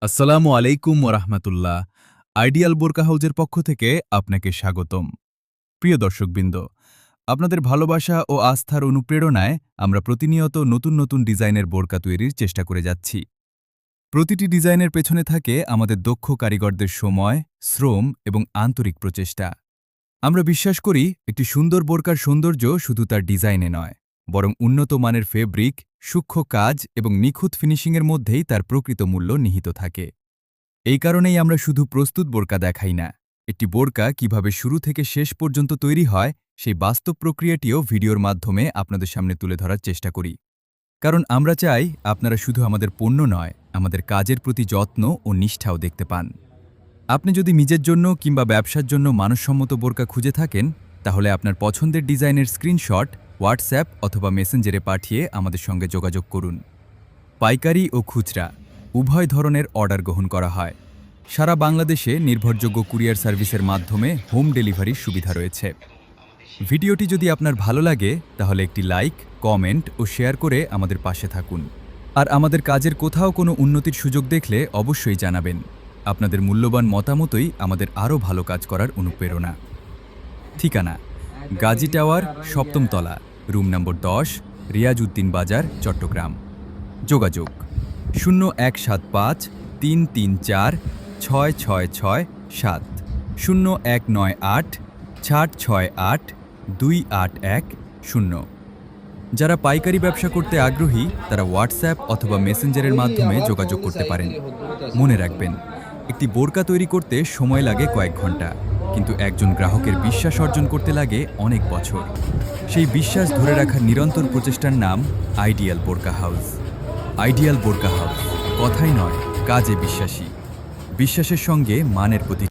আসসালামু আলাইকুম ওরহমতুল্লাহ। আইডিয়াল বোরকা হাউজের পক্ষ থেকে আপনাকে স্বাগতম। প্রিয় দর্শকবৃন্দ, আপনাদের ভালোবাসা ও আস্থার অনুপ্রেরণায় আমরা প্রতিনিয়ত নতুন নতুন ডিজাইনের বোরকা তৈরির চেষ্টা করে যাচ্ছি। প্রতিটি ডিজাইনের পেছনে থাকে আমাদের দক্ষ কারিগরদের সময়, শ্রম এবং আন্তরিক প্রচেষ্টা। আমরা বিশ্বাস করি একটি সুন্দর বোরকার সৌন্দর্য শুধু তার ডিজাইনে নয়, বরং উন্নত মানের ফেব্রিক, সূক্ষ্ম কাজ এবং নিখুঁত ফিনিশিংয়ের মধ্যেই তার প্রকৃত মূল্য নিহিত থাকে। এই কারণেই আমরা শুধু প্রস্তুত বোরকা দেখাই না, একটি বোরকা কিভাবে শুরু থেকে শেষ পর্যন্ত তৈরি হয় সেই বাস্তব প্রক্রিয়াটিও ভিডিওর মাধ্যমে আপনাদের সামনে তুলে ধরার চেষ্টা করি। কারণ আমরা চাই আপনারা শুধু আমাদের পণ্য নয়, আমাদের কাজের প্রতি যত্ন ও নিষ্ঠাও দেখতে পান। আপনি যদি নিজের জন্য কিংবা ব্যবসার জন্য মানসম্মত বোরকা খুঁজে থাকেন, তাহলে আপনার পছন্দের ডিজাইনের স্ক্রিনশট হোয়াটসঅ্যাপ অথবা মেসেঞ্জারে পাঠিয়ে আমাদের সঙ্গে যোগাযোগ করুন। পাইকারি ও খুচরা উভয় ধরনের অর্ডার গ্রহণ করা হয়। সারা বাংলাদেশে নির্ভরযোগ্য কুরিয়ার সার্ভিসের মাধ্যমে হোম ডেলিভারির সুবিধা রয়েছে। ভিডিওটি যদি আপনার ভালো লাগে তাহলে একটি লাইক, কমেন্ট ও শেয়ার করে আমাদের পাশে থাকুন। আর আমাদের কাজের কোথাও কোনো উন্নতির সুযোগ দেখলে অবশ্যই জানাবেন। আপনাদের মূল্যবান মতামতই আমাদের আরও ভালো কাজ করার অনুপ্রেরণা। ঠিকানা: গাজী টাওয়ার, ৭ম তলা, রুম নম্বর ১০, রিয়াজ উদ্দিন বাজার, চট্টগ্রাম। যোগাযোগ: ০১৭৫ ৩৩৪ ৬৬৬৭, ০১৯৮ ৬৬৮ ২৮১০। যারা পাইকারি ব্যবসা করতে আগ্রহী তারা হোয়াটসঅ্যাপ অথবা মেসেঞ্জারের মাধ্যমে যোগাযোগ করতে পারেন। মনে রাখবেন, একটি বোরকা তৈরি করতে সময় লাগে কয়েক ঘন্টা, কিন্তু একজন গ্রাহকের বিশ্বাস অর্জন করতে লাগে অনেক বছর। সেই বিশ্বাস ধরে রাখার নিরন্তর প্রচেষ্টার নাম আইডিয়াল বোরকা হাউস। আইডিয়াল বোরকা হাউস, কথাই নয়, কাজে বিশ্বাসী। বিশ্বাসের সঙ্গে মানের প্রতি